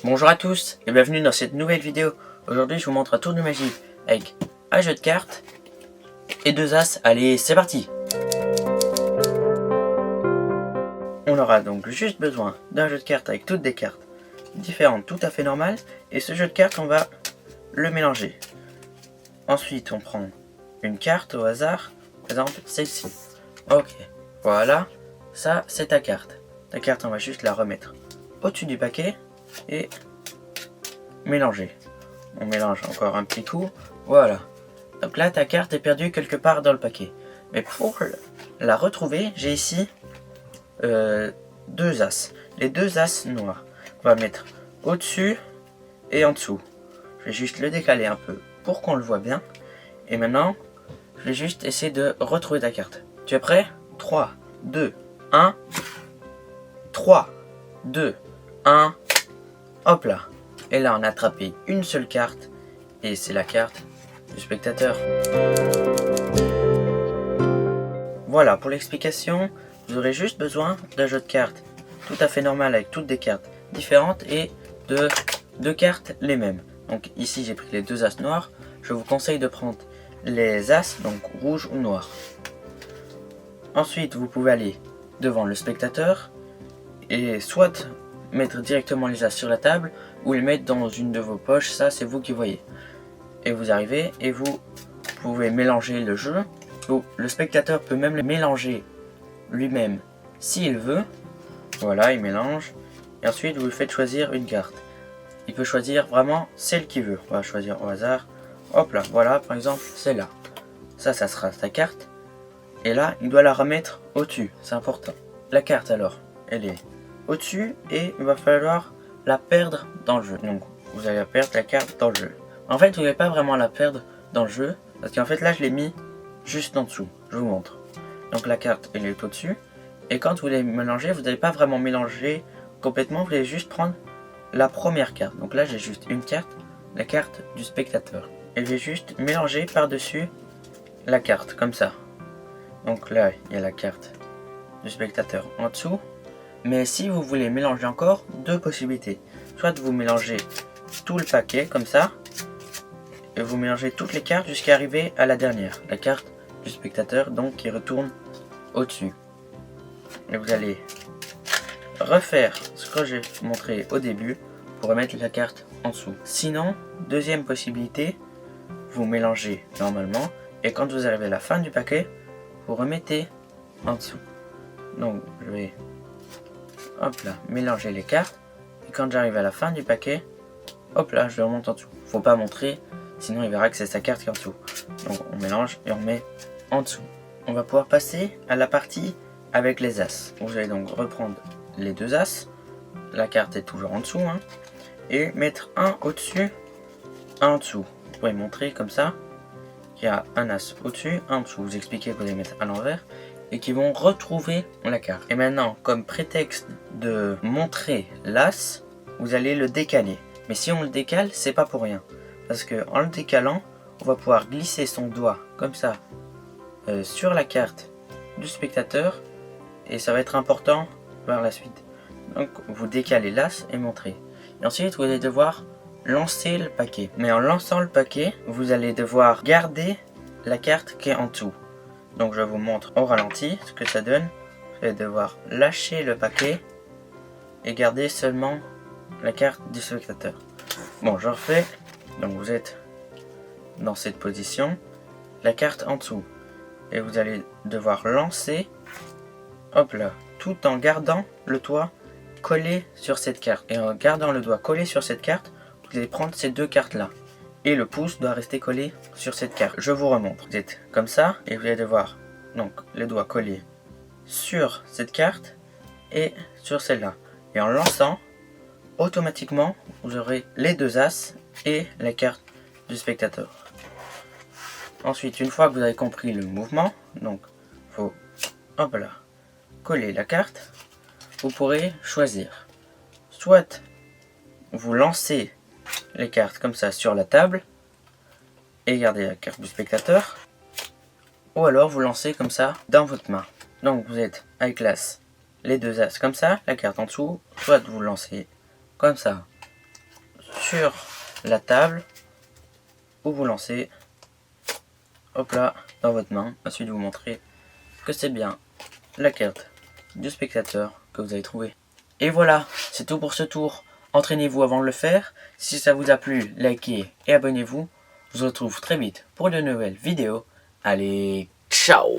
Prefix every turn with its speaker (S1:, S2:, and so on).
S1: Bonjour à tous et bienvenue dans cette nouvelle vidéo. Aujourd'hui je vous montre un tour de magie avec un jeu de cartes et 2 as. Allez, c'est parti. On aura donc juste besoin d'un jeu de cartes avec toutes des cartes différentes, tout à fait normales. Et ce jeu de cartes, on va le mélanger. Ensuite on prend une carte au hasard, par exemple celle-ci. Ok, voilà, ça c'est ta carte. Ta carte, on va juste la remettre au-dessus du paquet et mélanger. On mélange encore un petit coup, voilà. Donc là ta carte est perdue quelque part dans le paquet. Mais pour la retrouver, j'ai ici 2 as. Les 2 as noirs. On va mettre au-dessus et en dessous. Je vais juste le décaler un peu pour qu'on le voit bien. Et maintenant, je vais juste essayer de retrouver ta carte. Tu es prêt? 3, 2, 1. 3, 2, 1. Hop là. Et là, on a attrapé une seule carte. Et c'est la carte du spectateur. Voilà, pour l'explication, vous aurez juste besoin d'un jeu de cartes tout à fait normal avec toutes des cartes différentes et de 2 cartes les mêmes. Donc ici, j'ai pris les 2 as noirs. Je vous conseille de prendre les as, donc rouge ou noir. Ensuite, vous pouvez aller devant le spectateur et soit mettre directement les as sur la table ou les mettre dans une de vos poches, ça c'est vous qui voyez. Et vous arrivez et vous pouvez mélanger le jeu. Le spectateur peut même le mélanger lui-même s'il veut. Voilà, il mélange. Et ensuite, vous lui faites choisir une carte. Il peut choisir vraiment celle qu'il veut. On va choisir au hasard. Hop là, voilà, par exemple, celle-là. Ça sera sa carte. Et là, il doit la remettre au-dessus. C'est important. La carte, alors, elle est au-dessus et il va falloir la perdre dans le jeu. Donc, vous allez perdre la carte dans le jeu. En fait, vous n'allez pas vraiment la perdre dans le jeu. Parce qu'en fait, là, je l'ai mis juste en dessous. Je vous montre. Donc, la carte, elle est au-dessus. Et quand vous les mélangez, vous n'allez pas vraiment mélanger complètement. Vous allez juste prendre la première carte. Donc là, j'ai juste une carte, la carte du spectateur. Et je vais juste mélanger par-dessus la carte, comme ça. Donc là, il y a la carte du spectateur en dessous. Mais si vous voulez mélanger encore, 2 possibilités. Soit vous mélangez tout le paquet, comme ça. Et vous mélangez toutes les cartes jusqu'à arriver à la dernière. La carte du spectateur, donc, qui retourne au-dessus. Et vous allez refaire ce que j'ai montré au début pour remettre la carte en dessous. Sinon, deuxième possibilité, vous mélangez normalement et quand vous arrivez à la fin du paquet, vous remettez en dessous. Donc je vais hop là, mélanger les cartes et quand j'arrive à la fin du paquet, hop là, je le remonte en dessous. Faut pas montrer, sinon il verra que c'est sa carte qui est en dessous. Donc on mélange et on met en dessous. On va pouvoir passer à la partie avec les as. Vous allez donc reprendre les 2 as, la carte est toujours en dessous, hein, et mettre un au-dessus, un en dessous. Vous pouvez montrer comme ça qu'il y a un as au-dessus, un en dessous. Vous expliquez que vous allez mettre à l'envers et qu'ils vont retrouver la carte. Et maintenant, comme prétexte de montrer l'as, vous allez le décaler. Mais si on le décale, c'est pas pour rien. Parce que en le décalant, on va pouvoir glisser son doigt comme ça sur la carte du spectateur et ça va être important par la suite. Donc vous décalez l'as et montrez. Et ensuite vous allez devoir lancer le paquet. Mais en lançant le paquet, vous allez devoir garder la carte qui est en dessous. Donc je vous montre au ralenti ce que ça donne. Vous allez devoir lâcher le paquet et garder seulement la carte du spectateur. Bon, je refais. Donc vous êtes dans cette position, la carte en dessous. Et vous allez devoir lancer, hop là, tout en gardant le doigt collé sur cette carte. Et en gardant le doigt collé sur cette carte, vous allez prendre ces 2 cartes là. Et le pouce doit rester collé sur cette carte. Je vous remontre. Vous êtes comme ça et vous allez devoir donc le doigt collé sur cette carte et sur celle-là. Et en lançant, automatiquement, vous aurez les 2 as et la carte du spectateur. Ensuite, une fois que vous avez compris le mouvement, donc faut hop là, coller la carte, vous pourrez choisir. Soit vous lancez les cartes comme ça sur la table et gardez la carte du spectateur, ou alors vous lancez comme ça dans votre main. Donc vous êtes avec l'as, les 2 as comme ça, la carte en dessous, soit vous lancez comme ça sur la table où vous lancez, hop là, dans votre main. Ensuite vous montrez que c'est bien la carte du spectateur que vous avez trouvé. Et voilà, c'est tout pour ce tour. Entraînez-vous avant de le faire. Si ça vous a plu, likez et abonnez-vous. Je vous retrouve très vite pour de nouvelles vidéos. Allez, ciao!